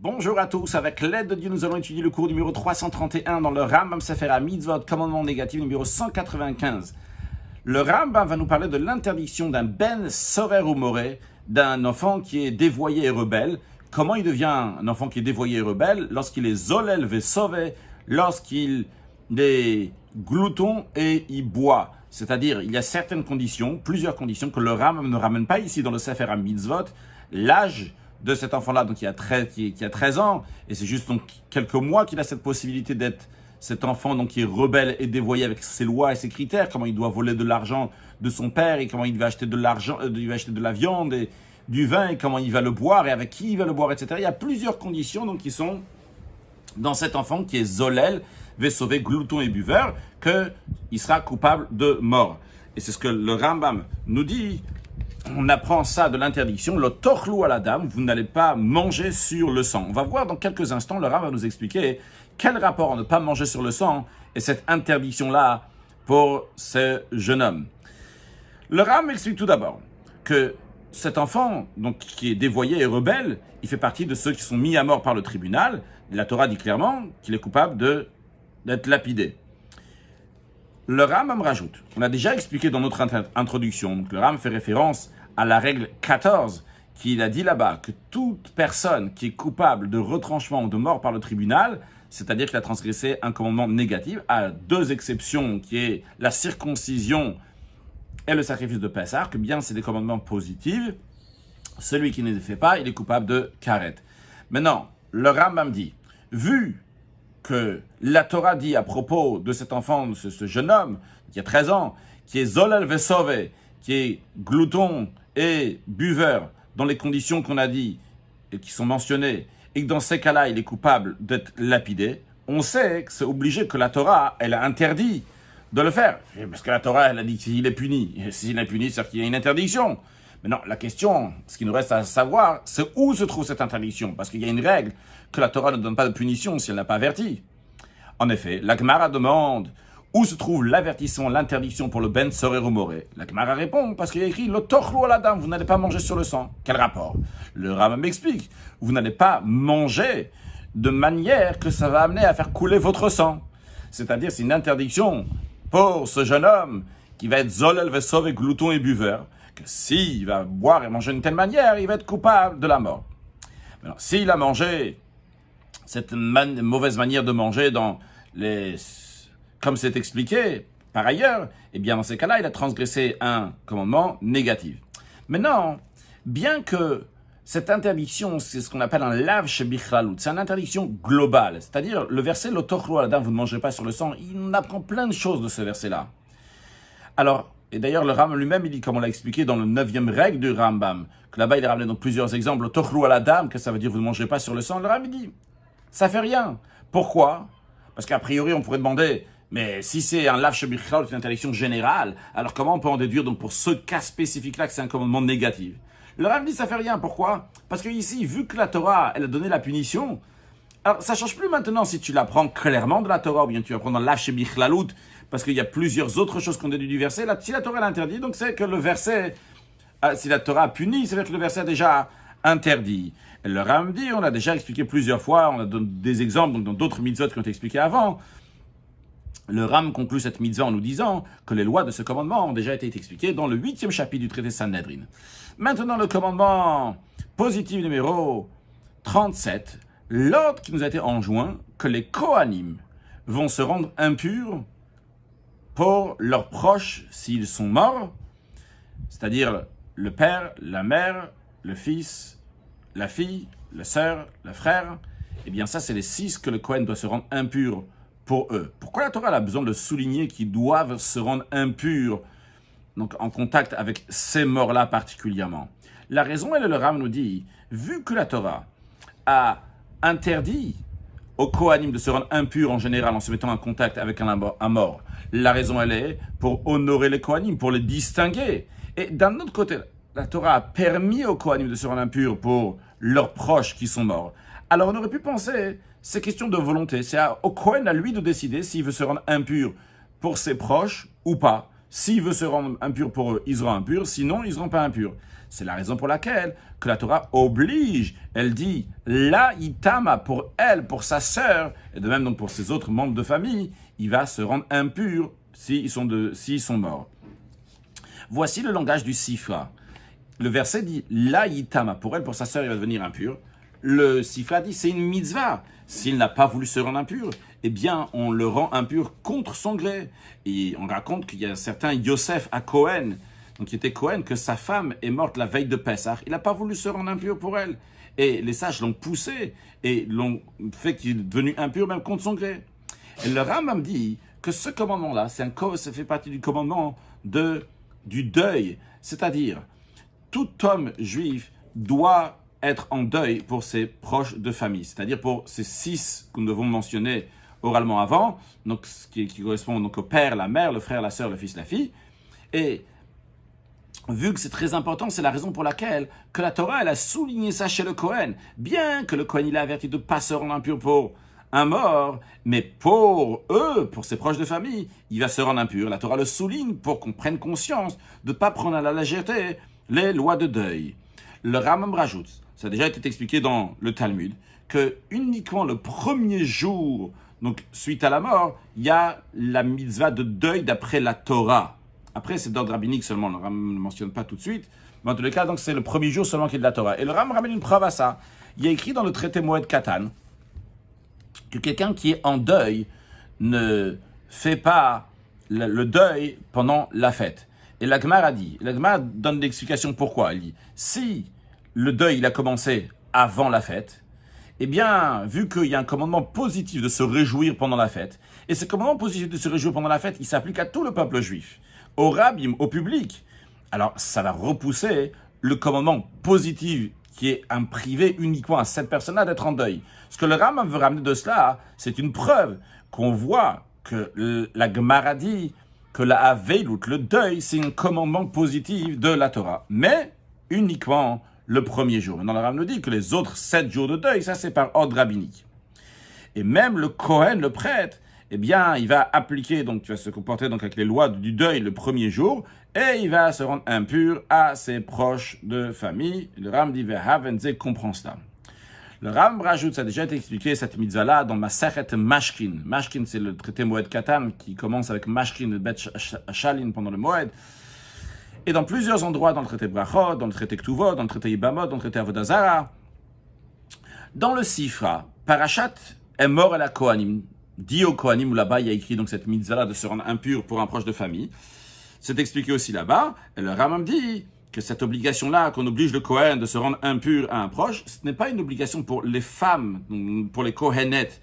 Bonjour à tous, avec l'aide de Dieu, nous allons étudier le cours numéro 331 dans le Rambam Sefer HaMitzvot, commandement négatif numéro 195. Le Rambam va nous parler de l'interdiction d'un ben sorer ou moré, d'un enfant qui est dévoyé et rebelle. Comment il devient un enfant qui est dévoyé et rebelle? Lorsqu'il est zolel ve sauvé, lorsqu'il est glouton et il boit. C'est-à-dire, il y a certaines conditions, plusieurs conditions que le Rambam ne ramène pas ici dans le Sefer HaMitzvot. L'âge de cet enfant-là, donc qui a 13 ans, et c'est juste donc quelques mois qu'il a cette possibilité d'être cet enfant donc qui est rebelle et dévoyé avec ses lois et ses critères, comment il doit voler de l'argent de son père, et comment il va acheter de l'argent, il va acheter de la viande et du vin, et comment il va le boire, et avec qui il va le boire, etc. Il y a plusieurs conditions donc qui sont dans cet enfant qui est zolel, sauver glouton et buveur, qu'il sera coupable de mort. Et c'est ce que le Rambam nous dit. On apprend ça de l'interdiction, le torlou à la dame, vous n'allez pas manger sur le sang. On va voir dans quelques instants, le Rambam va nous expliquer quel rapport ne pas manger sur le sang et cette interdiction-là pour ce jeune homme. Le Rambam explique tout d'abord que cet enfant, donc qui est dévoyé et rebelle, il fait partie de ceux qui sont mis à mort par le tribunal. La Torah dit clairement qu'il est coupable d'être lapidé. Le Rambam rajoute, on a déjà expliqué dans notre introduction, donc le Rambam fait référence à la règle 14, qu'il a dit là-bas que toute personne qui est coupable de retranchement ou de mort par le tribunal, c'est-à-dire qu'il a transgressé un commandement négatif, à deux exceptions, qui est la circoncision et le sacrifice de Pessah, que bien c'est des commandements positifs, celui qui ne les fait pas, il est coupable de karet. Maintenant, le Rambam dit, vu que la Torah dit à propos de cet enfant, de ce jeune homme qui a 13 ans, qui est zolel vesové, qui est glouton et buveur dans les conditions qu'on a dit et qui sont mentionnées, et que dans ces cas-là, il est coupable d'être lapidé, on sait que c'est obligé que la Torah, elle a interdit de le faire. Parce que la Torah, elle a dit qu'il est puni. Et s'il est puni, c'est qu'il y a une interdiction. Mais non, la question, ce qui nous reste à savoir, c'est où se trouve cette interdiction. Parce qu'il y a une règle que la Torah ne donne pas de punition si elle n'a pas averti. En effet, la Gemara demande où se trouve l'avertissement, l'interdiction pour le ben sorer ou moré. La Gemara répond parce qu'il y a écrit le torlou à la dame, vous n'allez pas manger sur le sang. Quel rapport? Le Rambam m'explique, vous n'allez pas manger de manière que ça va amener à faire couler votre sang. C'est-à-dire, c'est une interdiction pour ce jeune homme qui va être zolel vesové, glouton et buveur, que s'il va boire et manger d'une telle manière, il va être coupable de la mort. Maintenant, s'il a mangé cette mauvaise manière de manger comme c'est expliqué par ailleurs, eh bien dans ces cas-là, il a transgressé un commandement négatif. Maintenant, bien que cette interdiction, c'est ce qu'on appelle un lav shebichlalut, c'est une interdiction globale, c'est-à-dire le verset lo tochlu aladam, vous ne mangez pas sur le sang, il apprend plein de choses de ce verset-là. Alors, et d'ailleurs le Rambam lui-même, il dit, comme on l'a expliqué dans le 9e règle du Rambam, que là-bas il a ramené donc plusieurs exemples, lo tochlu aladam, que ça veut dire vous ne mangez pas sur le sang, le Rambam dit, ça fait rien. Pourquoi? Parce qu'a priori, on pourrait demander, mais si c'est un lav shebichlalut, c'est une interdiction générale, alors comment on peut en déduire donc pour ce cas spécifique-là que c'est un commandement négatif? Le Rambam dit ça fait rien. Pourquoi? Parce que ici, vu que la Torah, elle a donné la punition, alors ça change plus maintenant si tu l'apprends clairement de la Torah ou bien tu apprends dans lav shebichlalut, parce qu'il y a plusieurs autres choses qu'on déduit du verset. Là, si la Torah l'interdit, donc c'est que le verset, si la Torah a puni, c'est que le verset a déjà interdit. Et le Rambam dit, on a déjà expliqué plusieurs fois, on a donné des exemples donc dans d'autres mitzvot qui ont été expliqués avant. Le Rambam conclut cette mitzvah en nous disant que les lois de ce commandement ont déjà été expliquées dans le 8e chapitre du traité Sanhedrin. Maintenant, le commandement positif numéro 37, l'ordre qui nous a été enjoint que les Kohanim vont se rendre impurs pour leurs proches s'ils sont morts, c'est-à-dire le père, la mère, le fils, la fille, la sœur, le frère. Eh bien ça, c'est les 6 que le Kohen doit se rendre impur pour eux. Pourquoi la Torah a besoin de souligner qu'ils doivent se rendre impurs, donc en contact avec ces morts-là particulièrement? La raison, le Rambam nous dit, vu que la Torah a interdit aux Kohanim de se rendre impurs en général en se mettant en contact avec un mort, la raison, elle est pour honorer les Kohanim, pour les distinguer. Et d'un autre côté, la Torah a permis aux Kohanim de se rendre impurs pour leurs proches qui sont morts. Alors on aurait pu penser, c'est question de volonté, c'est au Kohen à lui de décider s'il veut se rendre impur pour ses proches ou pas. S'il veut se rendre impur pour eux, ils seront impurs, sinon ils ne seront pas impurs. C'est la raison pour laquelle que la Torah oblige, elle dit, la itama pour elle, pour sa sœur, et de même donc pour ses autres membres de famille, il va se rendre impur s'ils sont morts. Voici le langage du Sifra. Le verset dit, la itama pour elle, pour sa sœur, il va devenir impur. Le Sifra dit, c'est une mitzvah. S'il n'a pas voulu se rendre impur, eh bien, on le rend impur contre son gré. Et on raconte qu'il y a un certain Yosef à Cohen, donc qui était Cohen, que sa femme est morte la veille de Pessah. Il n'a pas voulu se rendre impur pour elle. Et les sages l'ont poussé et l'ont fait qu'il est devenu impur même contre son gré. Et le Rambam dit que ce commandement-là, ça fait partie du commandement du deuil. C'est-à-dire, tout homme juif doit être en deuil pour ses proches de famille. C'est-à-dire pour ces 6 que nous devons mentionner oralement avant, donc ce qui correspond donc au père, la mère, le frère, la sœur, le fils, la fille. Et vu que c'est très important, c'est la raison pour laquelle que la Torah, elle a souligné ça chez le Kohen. Bien que le Kohen, il a averti de ne pas se rendre impur pour un mort, mais pour eux, pour ses proches de famille, il va se rendre impur. La Torah le souligne pour qu'on prenne conscience de ne pas prendre à la légèreté les lois de deuil. Le Rambam rajoute, ça a déjà été expliqué dans le Talmud, que uniquement le premier jour, donc suite à la mort, il y a la mitzvah de deuil d'après la Torah. Après, c'est d'ordre rabbinique seulement, le Rambam ne le mentionne pas tout de suite, mais en tous les cas, donc c'est le premier jour seulement qu'il y a de la Torah. Et le Rambam ramène une preuve à ça. Il y a écrit dans le traité Moed Katan que quelqu'un qui est en deuil ne fait pas le deuil pendant la fête. Et la Gemara donne l'explication pourquoi. Elle dit, si le deuil il a commencé avant la fête, eh bien, vu qu'il y a un commandement positif de se réjouir pendant la fête, et ce commandement positif de se réjouir pendant la fête, il s'applique à tout le peuple juif, au rabbim, au public, alors ça va repousser le commandement positif qui est un privé uniquement à cette personne-là d'être en deuil. Ce que le Rambam veut ramener de cela, c'est une preuve qu'on voit que la Gemara dit que la Aveilut, le deuil, c'est un commandement positif de la Torah, mais uniquement le premier jour. Maintenant, le Rambam nous dit que les autres 7 jours de deuil, ça c'est par ordre rabbinique. Et même le Kohen, le prêtre, eh bien, il va appliquer, donc tu vas se comporter donc avec les lois du deuil le premier jour, et il va se rendre impur à ses proches de famille. Le Rambam dit, Vehavenze comprend cela. Le Rambam rajoute, ça a déjà été expliqué, cette mitzvah-là, dans Masachet Mashkin. Mashkin, c'est le traité Moed Katan, qui commence avec Mashkin et Bet Shalin pendant le Moed. Et dans plusieurs endroits, dans le traité Brachot, dans le traité Ktuvot, dans le traité Ibamot, dans le traité Avodah Zarah, dans le Sifra, Parashat est mort à la Kohanim, dit au Kohanim, où là-bas il y a écrit donc cette mitzvah-là de se rendre impur pour un proche de famille. C'est expliqué aussi là-bas, et le Rambam dit que cette obligation-là, qu'on oblige le Kohen de se rendre impur à un proche, ce n'est pas une obligation pour les femmes, pour les Kohenettes.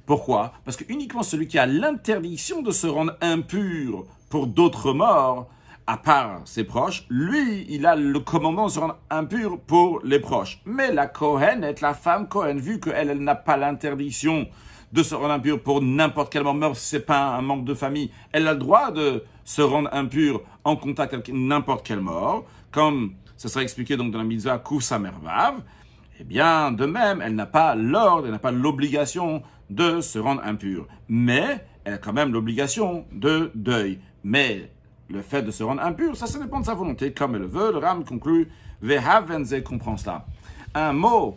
Pourquoi ? Parce que uniquement celui qui a l'interdiction de se rendre impur pour d'autres morts, à part ses proches, lui, il a le commandement de se rendre impur pour les proches. Mais la Kohenette, la femme Kohen, vu qu'elle n'a pas l'interdiction de se rendre impur pour n'importe quel mort, si ce n'est pas un membre de famille, elle a le droit de se rendre impur en contact avec n'importe quel mort, comme ça sera expliqué donc dans la mitzvah Kousa Mervav. Eh bien, de même, elle n'a pas l'ordre, elle n'a pas l'obligation de se rendre impure. Mais elle a quand même l'obligation de deuil. Mais le fait de se rendre impur, ça dépend de sa volonté, comme elle le veut. Le Ram conclut, Vehavenze comprend cela. Un mot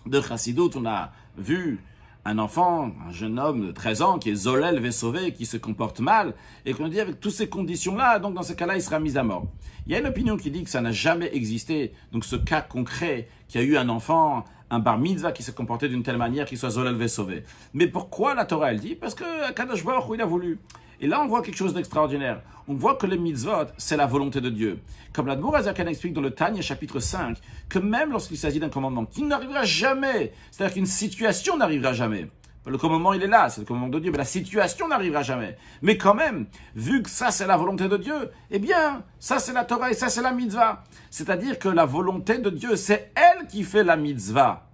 de Chassidut, on a vu un enfant, un jeune homme de 13 ans qui est Zolel Vesové, qui se comporte mal, et qu'on dit avec toutes ces conditions-là, donc dans ce cas-là, il sera mis à mort. Il y a une opinion qui dit que ça n'a jamais existé, donc ce cas concret, qu'il y a eu un enfant, un bar mitzvah qui se comportait d'une telle manière qu'il soit Zolel Vesové. Mais pourquoi la Torah, elle dit ? Parce que Kadosh Baruch Hu, il a voulu. Et là, on voit quelque chose d'extraordinaire. On voit que les mitzvot, c'est la volonté de Dieu. Comme l'Admour Azakan explique dans le Tanya, chapitre 5, que même lorsqu'il s'agit d'un commandement qui n'arrivera jamais, c'est-à-dire qu'une situation n'arrivera jamais. Le commandement, il est là, c'est le commandement de Dieu, mais la situation n'arrivera jamais. Mais quand même, vu que ça, c'est la volonté de Dieu, eh bien, ça, c'est la Torah et ça, c'est la mitzvah. C'est-à-dire que la volonté de Dieu, c'est elle qui fait la mitzvah.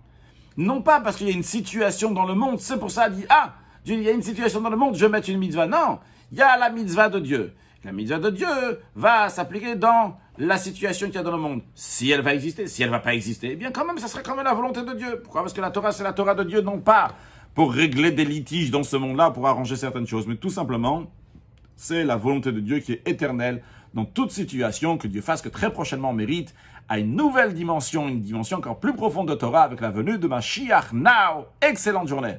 Non pas parce qu'il y a une situation dans le monde, c'est pour ça qu'il dit, il y a une situation dans le monde, je vais mettre une mitzvah. Non, il y a la mitzvah de Dieu. La mitzvah de Dieu va s'appliquer dans la situation qu'il y a dans le monde. Si elle va exister, si elle ne va pas exister, eh bien quand même, ça serait quand même la volonté de Dieu. Pourquoi ? Parce que la Torah, c'est la Torah de Dieu, non pas pour régler des litiges dans ce monde-là, pour arranger certaines choses, mais tout simplement C'est la volonté de Dieu qui est éternelle dans toute situation, que Dieu fasse que très prochainement on mérite à une nouvelle dimension, une dimension encore plus profonde de Torah avec la venue de Mashiach now. Excellente journée.